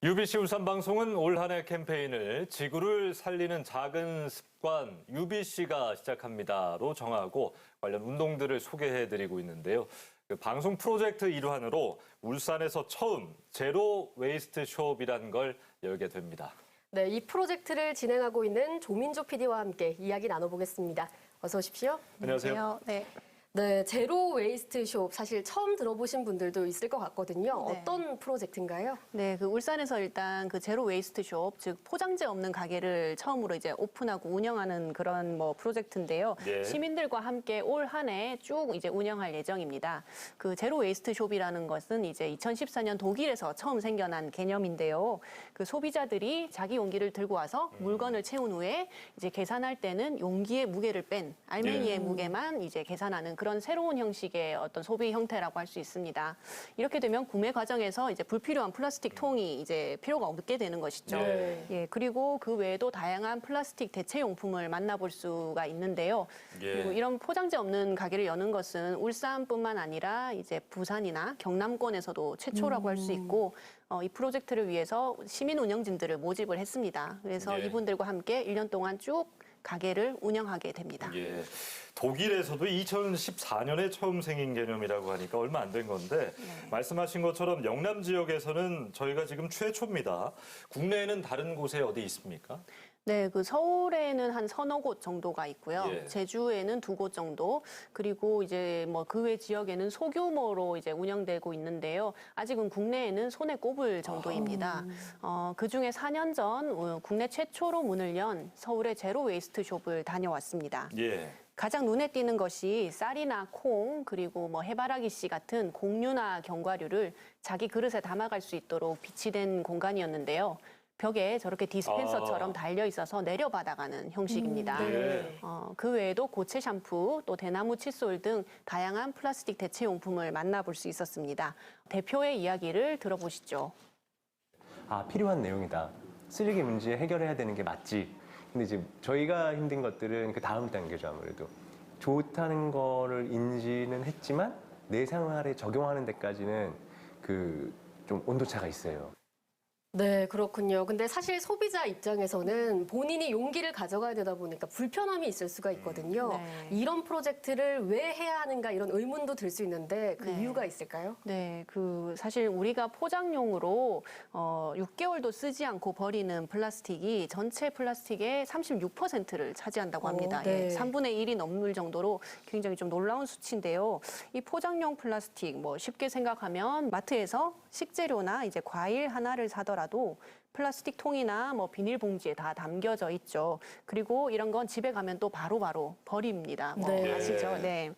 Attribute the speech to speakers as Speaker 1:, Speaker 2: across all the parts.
Speaker 1: UBC 울산방송은 올 한 해 캠페인을 지구를 살리는 작은 습관 UBC가 시작합니다로 정하고 관련 운동들을 소개해드리고 있는데요. 그 방송 프로젝트 일환으로 울산에서 처음 제로 웨이스트 숍이라는 걸 열게 됩니다.
Speaker 2: 네, 이 프로젝트를 진행하고 있는 조민조 PD와 함께 이야기 나눠보겠습니다. 어서 오십시오.
Speaker 1: 안녕하세요.
Speaker 2: 네, 제로 웨이스트 숍 사실 처음 들어보신 분들도 있을 것 같거든요.
Speaker 3: 네.
Speaker 2: 어떤 프로젝트인가요?
Speaker 3: 네, 그 울산에서 일단 그 제로 웨이스트 숍, 즉 포장재 없는 가게를 처음으로 이제 오픈하고 운영하는 그런 프로젝트인데요.
Speaker 1: 네.
Speaker 3: 시민들과 함께 올 한 해 쭉 이제 운영할 예정입니다. 그 제로 웨이스트 숍이라는 것은 이제 2014년 독일에서 처음 생겨난 개념인데요. 그 소비자들이 자기 용기를 들고 와서 물건을 채운 후에 이제 계산할 때는 용기의 무게를 뺀 알맹이의 무게만 이제 계산하는 그런 새로운 형식의 어떤 소비 형태라고 할 수 있습니다. 이렇게 되면 구매 과정에서 이제 불필요한 플라스틱 통이 이제 필요가 없게 되는 것이죠.
Speaker 1: 네.
Speaker 3: 예, 그리고 그 외에도 다양한 플라스틱 대체 용품을 만나볼 수가 있는데요.
Speaker 1: 예.
Speaker 3: 그리고 이런 포장재 없는 가게를 여는 것은 울산뿐만 아니라 이제 부산이나 경남권에서도 최초라고 할 수 있고 이 프로젝트를 위해서 시민 운영진들을 모집을 했습니다. 그래서
Speaker 1: 네.
Speaker 3: 이분들과 함께 1년 동안 쭉 가게를 운영하게 됩니다.
Speaker 1: 예. 독일에서도 2014년에 처음 생긴 개념이라고 하니까 얼마 안 된 건데 말씀하신 것처럼 영남 지역에서는 저희가 지금 최초입니다. 국내에는 다른 곳에 어디 있습니까?
Speaker 3: 네, 그 서울에는 한 서너 곳 정도가 있고요.
Speaker 1: 예.
Speaker 3: 제주에는 2곳 정도, 그리고 이제 그 외 지역에는 소규모로 이제 운영되고 있는데요. 아직은 국내에는 손에 꼽을 정도입니다. 그 중에 4년 전 국내 최초로 문을 연 서울의 제로 웨이스트 숍을 다녀왔습니다.
Speaker 1: 예.
Speaker 3: 가장 눈에 띄는 것이 쌀이나 콩, 그리고 해바라기 씨 같은 곡류나 견과류를 자기 그릇에 담아갈 수 있도록 비치된 공간이었는데요. 벽에 저렇게 디스펜서처럼 달려 있어서 내려받아가는 형식입니다.
Speaker 1: 네.
Speaker 3: 그 외에도 고체 샴푸, 또 대나무 칫솔 등 다양한 플라스틱 대체 용품을 만나볼 수 있었습니다. 대표의 이야기를 들어보시죠.
Speaker 4: 아, 필요한 내용이다. 쓰레기 문제 해결해야 되는 게 맞지. 근데 이제 저희가 힘든 것들은 그 다음 단계죠, 아무래도. 좋다는 거를 인지는 했지만 내 생활에 적용하는 데까지는 좀 온도차가 있어요.
Speaker 2: 네, 그렇군요. 근데 사실 소비자 입장에서는 본인이 용기를 가져가야 되다 보니까 불편함이 있을 수가 있거든요.
Speaker 3: 네.
Speaker 2: 이런 프로젝트를 왜 해야 하는가 이런 의문도 들 수 있는데 그
Speaker 3: 네.
Speaker 2: 이유가 있을까요?
Speaker 3: 네, 사실 우리가 포장용으로 6개월도 쓰지 않고 버리는 플라스틱이 전체 플라스틱의 36%를 차지한다고 합니다.
Speaker 2: 오, 네.
Speaker 3: 예, 3분의 1이 넘을 정도로 굉장히 좀 놀라운 수치인데요. 이 포장용 플라스틱, 쉽게 생각하면 마트에서 식재료나 이제 과일 하나를 사더라도 플라스틱 통이나 비닐봉지에 다 담겨져 있죠. 그리고 이런 건 집에 가면 또 바로바로 버립니다.
Speaker 2: 네.
Speaker 3: 아시죠? 네.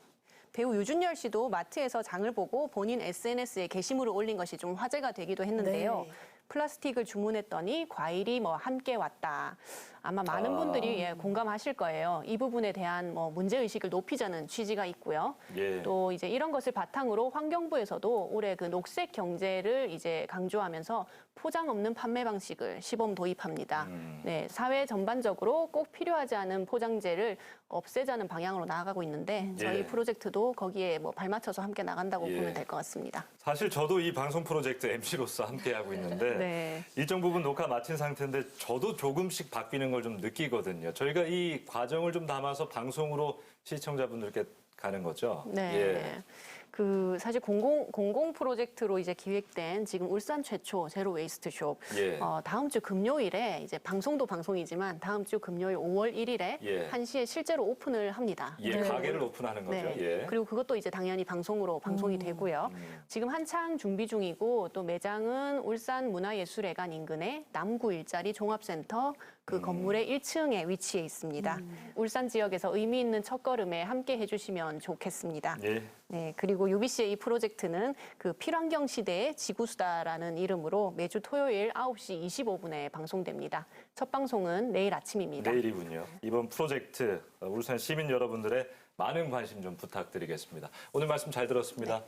Speaker 3: 배우 유준열 씨도 마트에서 장을 보고 본인 SNS에 게시물을 올린 것이 좀 화제가 되기도 했는데요.
Speaker 2: 네.
Speaker 3: 플라스틱을 주문했더니 과일이 함께 왔다. 아마 많은 분들이 공감하실 거예요. 이 부분에 대한 문제의식을 높이자는 취지가 있고요.
Speaker 1: 예.
Speaker 3: 또 이제 이런 것을 바탕으로 환경부에서도 올해 그 녹색 경제를 이제 강조하면서 포장 없는 판매 방식을 시범 도입합니다. 네, 사회 전반적으로 꼭 필요하지 않은 포장재를 없애자는 방향으로 나아가고 있는데 저희
Speaker 1: 예.
Speaker 3: 프로젝트도 거기에 발맞춰서 함께 나간다고
Speaker 1: 예.
Speaker 3: 보면 될 것 같습니다.
Speaker 1: 사실 저도 이 방송 프로젝트 MC로서 함께하고 있는데
Speaker 3: 네.
Speaker 1: 일정 부분 녹화 마친 상태인데 저도 조금씩 바뀌는 걸 좀 느끼거든요. 저희가 이 과정을 좀 담아서 방송으로 시청자분들께 가는 거죠.
Speaker 3: 네.
Speaker 1: 예.
Speaker 3: 사실 공공 프로젝트로 이제 기획된 지금 울산 최초 제로 웨이스트 숍.
Speaker 1: 예.
Speaker 3: 다음 주 금요일에 이제 방송도 방송이지만 다음 주 금요일 5월 1일에
Speaker 1: 예.
Speaker 3: 1시에 실제로 오픈을 합니다.
Speaker 1: 예, 가게를 오픈하는 거죠.
Speaker 3: 네.
Speaker 1: 예.
Speaker 3: 그리고 그것도 이제 당연히 방송으로 방송이 되고요. 지금 한창 준비 중이고 또 매장은 울산 문화예술회관 인근의 남구 일자리 종합센터 그 건물의 1층에 위치해 있습니다. 울산 지역에서 의미 있는 첫걸음에 함께 해주시면 좋겠습니다.
Speaker 1: 예.
Speaker 3: 네, 그리고 UBC의 이 프로젝트는 그 필환경 시대의 지구수다라는 이름으로 매주 토요일 9시 25분에 방송됩니다. 첫 방송은 내일 아침입니다.
Speaker 1: 내일이군요. 이번 프로젝트 울산 시민 여러분들의 많은 관심 좀 부탁드리겠습니다. 오늘 말씀 잘 들었습니다.
Speaker 3: 네.